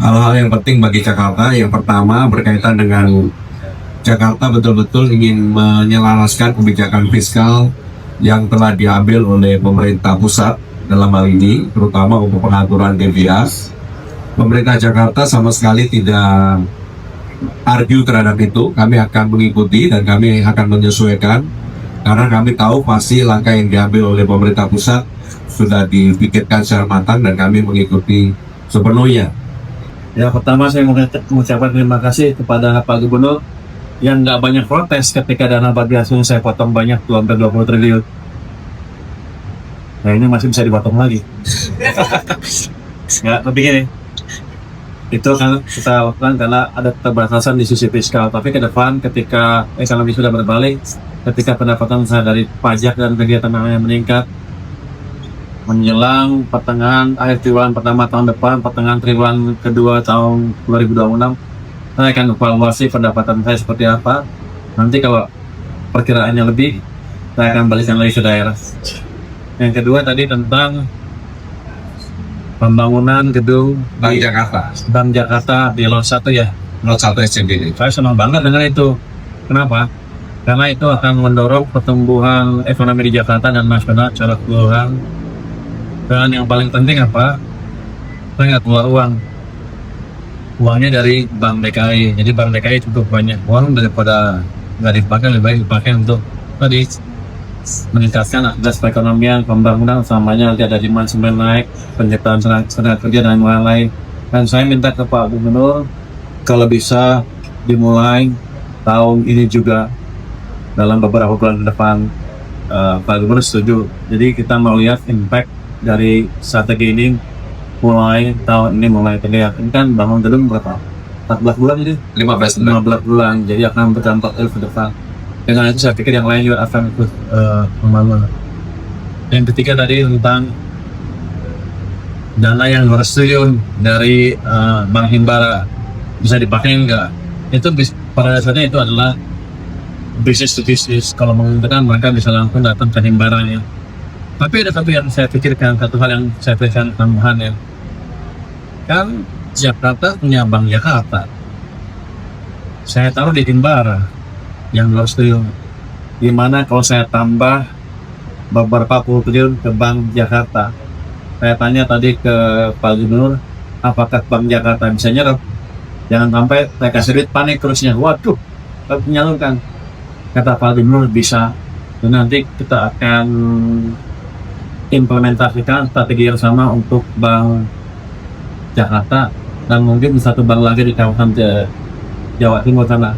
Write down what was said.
hal-hal yang penting bagi Jakarta. Yang pertama berkaitan dengan Jakarta betul-betul ingin menyelaraskan kebijakan fiskal yang telah diambil oleh pemerintah pusat dalam hal ini, terutama untuk pengaturan TVA. Pemerintah Jakarta sama sekali tidak argue terhadap itu. Kami akan mengikuti dan kami akan menyesuaikan karena kami tahu pasti langkah yang diambil oleh pemerintah pusat sudah dipikirkan secara matang dan kami mengikuti sepenuhnya. Ya, pertama saya mengucapkan terima kasih kepada Pak Gubernur yang nggak banyak protes ketika dana bagi hasil saya potong banyak tuh hampir 20 triliun. Nah ini masih bisa dipotong lagi. Nggak, tapi gini, itu kan kita lakukan karena ada keterbatasan di sisi fiskal. Tapi ke depan ketika ekonomi sudah berbalik, ketika pendapatan saya dari pajak dan kegiatan yang meningkat, menjelang pertengahan akhir triwulan pertama tahun depan, pertengahan triwulan kedua tahun 2026, saya akan evaluasi pendapatan saya seperti apa. Nanti kalau perkiraannya lebih, saya akan balikan lagi ke daerah. Yang kedua tadi tentang pembangunan gedung Bank di Jakarta, Bank Jakarta di Lot 1 ya. Lot 1 SCBD. Saya senang banget dengan itu. Kenapa? Karena itu akan mendorong pertumbuhan ekonomi di Jakarta dan nasional secara keseluruhan. Dan yang paling penting apa? Saya nggak keluar uang. Uangnya dari Bank DKI. Jadi Bank DKI cukup banyak uang daripada nggak dipakai, lebih baik dipakai untuk tadi meningkatkan aktivitas perekonomian, pembangunan, utamanya nanti ada demand semen naik, penciptaan tenaga kerja dan lain-lain. Dan saya minta ke Pak Gubernur kalau bisa dimulai tahun ini juga dalam beberapa bulan ke depan. Pak Gubernur setuju. Jadi kita mau lihat impact dari strategi ini mulai tahun ini mulai terlihat. Ini kan bangun gedung berapa? 14 bulan jadi? 15 bulan. Jadi akan berdampak ke depan. Dengan itu saya pikir yang lain juga akan ikut membangun. Yang ketiga tadi tentang dana yang 200 triliun dari Bank Himbara bisa dipakai enggak? Itu pada dasarnya itu adalah business to business. Kalau menguntungkan mereka bisa langsung datang ke Himbaranya. Tapi ada satu yang saya pikirkan, satu hal yang saya pikirkan tambahan ya. Kan Jakarta punya Bank Jakarta. Saya taruh di Himbara yang 200 triliun. Gimana kalau saya tambah beberapa puluh triliun ke Bank Jakarta? Saya tanya tadi ke Pak Gubernur, apakah Bank Jakarta bisa nyerap? Jangan sampai saya kasih duit panik terusnya. Waduh, menyalurkan. Kata Pak Gubernur bisa. Dan nanti kita akan implementasikan strategi yang sama untuk Bank Jakarta dan mungkin satu bank lagi di kawasan Jawa Timur sana.